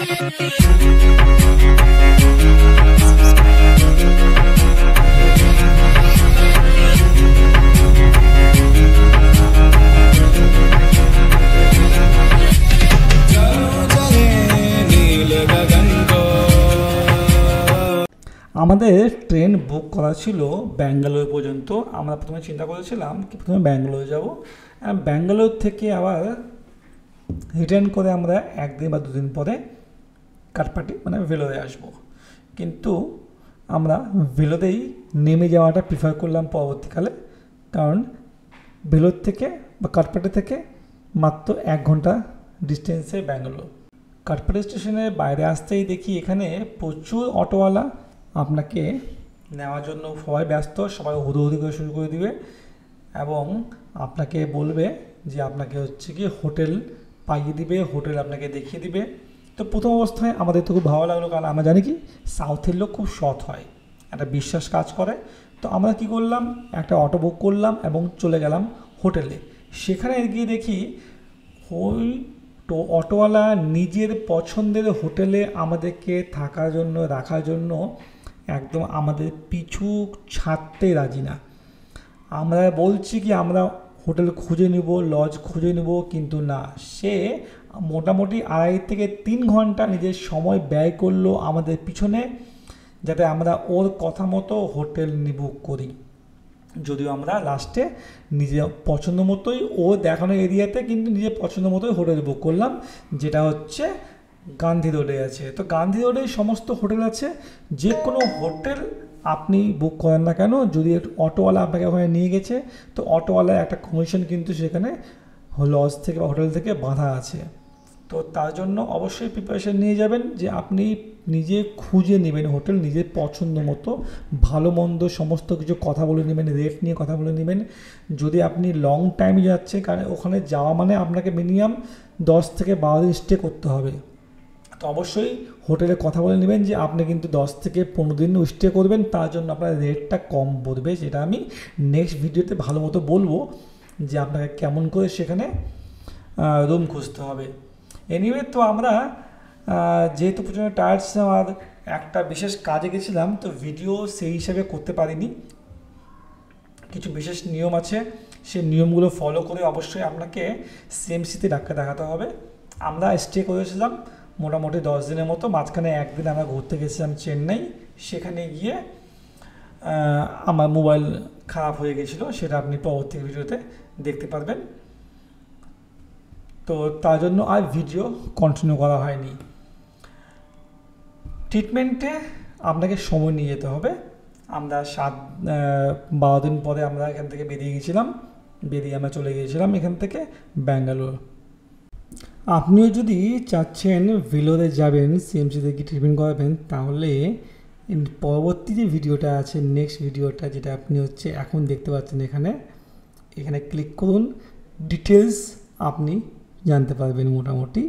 আমাদের train book করা ছিল ব্যাঙ্গালোর পর্যন্ত। আমরা প্রথমে চিন্তা করেছিলাম কি প্রথমে ব্যাঙ্গালোর যাব, ব্যাঙ্গালোর থেকে আবার রিটার্ন করে আমরা একদিন বা দুদিন পরে কাঠপাটি মানে ভেলোরে আসব। কিন্তু আমরা ভেলোরেই নেমে যাওয়াটা প্রিফার করলাম পরবর্তীকালে, কারণ ভেলোর থেকে বা কাঠপাটি থেকে মাত্র 1 ঘন্টা ডিস্টেন্সে ব্যাঙ্গালোর। কাঠপাটি স্টেশনের বাইরে আসতেই দেখি এখানে প্রচুর অটোওয়ালা আপনাকে নেওয়ার জন্য সবাই ব্যস্ত, সবাই হুড়োহুড়ি করে শুরু করে দিবে এবং আপনাকে বলবে যে আপনাকে হচ্ছে কি হোটেল পাইয়ে দিবে, হোটেল আপনাকে দেখিয়ে দিবে। তো প্রথম অবস্থায় আমাদের তো খুব ভালো লাগলো, কারণ আমরা জানি কি সাউথের লোক খুব সৎ হয়, একটা বিশ্বাস কাজ করে। তো আমরা কি করলাম, একটা অটো বুক করলাম এবং চলে গেলাম হোটেলে। সেখানে গিয়ে দেখি ওই তো অটোওয়ালা নিজের পছন্দের হোটেলে আমাদেরকে থাকার জন্য রাখার জন্য একদম আমাদের পিছু ছাড়তে রাজি না। আমরা বলছি কি আমরা হোটেল খুঁজে নেব, লজ খুঁজে নেব, কিন্তু না, সে মোটামুটি 2.5 থেকে 3 ঘন্টা নিজের সময় ব্যয় করলো আমাদের পিছনে, যাতে আমরা ওর কথা মতো হোটেল বুক করি। যদিও আমরা লাস্টে নিজের পছন্দ মতোই ও দেখানো এরিয়াতে কিন্তু নিজের পছন্দ মতোই হোটেল বুক করলাম, যেটা হচ্ছে গান্ধী রোডে আছে। তো গান্ধী রোডে সমস্ত হোটেল আছে, যে কোনো হোটেল আপনি বুক করেন না কেন, যদি অটোওয়ালা আপনাকে ওখানে নিয়ে গেছে তো অটোওয়ালার একটা কমিশন কিন্তু সেখানে লজ থেকে বা হোটেল থেকে বাঁধা আছে। তো তার জন্য অবশ্যই প্রিপারেশন নিয়ে যাবেন যে আপনি নিজে খুঁজে নেবেন হোটেল নিজের পছন্দ মতো, ভালো মন্দ সমস্ত কিছু কথা বলে নেবেন, রেট নিয়ে কথা বলে নেবেন। যদি আপনি লং টাইম যাচ্ছে, কারণ ওখানে যাওয়া মানে আপনাকে মিনিমাম 10 থেকে 12 দিন স্টে করতে হবে, তো অবশ্যই হোটেলে কথা বলে নেবেন যে আপনি কিন্তু 10 থেকে 15 দিন স্টে করবেন, তার জন্য আপনার রেটটা কম পড়বে। সেটা আমি নেক্সট ভিডিওতে ভালো মতো বলবো যে আপনাকে কেমন করে সেখানে রুম খুঁজতে হবে। এনিওয়ে, তো আমরা যেহেতু প্রচণ্ড টায়ার্ড ছিলাম আর একটা বিশেষ কাজে গেছিলাম, তো ভিডিও সেই হিসাবে করতে পারিনি। কিছু বিশেষ নিয়ম আছে, সেই নিয়মগুলো ফলো করে অবশ্যই আপনাকে সিএমসিতে ডাক্তার দেখাতে হবে। আমরা স্টে করেছিলাম মোটামুটি 10 দিনের মতো, মাঝখানে একদিন আমরা ঘুরতে গেছিলাম চেন্নাই। সেখানে গিয়ে আমার মোবাইল খারাপ হয়ে গেছিলো, সেটা আপনি পরবর্তী ভিডিওতে দেখতে পারবেন। তো তার জন্য আর ভিডিও কন্টিনিউ করা হয়নি। ট্রিটমেন্টে আপনাকে সময় নিয়ে যেতে হবে। আমরা 7-12 দিন পরে আমরা এখান থেকে বেরিয়ে আমরা চলে গিয়েছিলাম এখান থেকে ব্যাঙ্গালোর। আপনিও যদি চাচ্ছেন ভেলোরে যাবেন, সিএমসিতে গিয়ে ট্রিটমেন্ট করাবেন, তাহলে পরবর্তী যে ভিডিওটা আছে, নেক্সট ভিডিওটা যেটা আপনি হচ্ছে এখন দেখতে পাচ্ছেন এখানে ক্লিক করুন, ডিটেলস আপনি জানতে পারবেন। মোটামুটি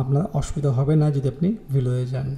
আপনার অসুবিধা হবে না যদি আপনি ভেলোরে যান।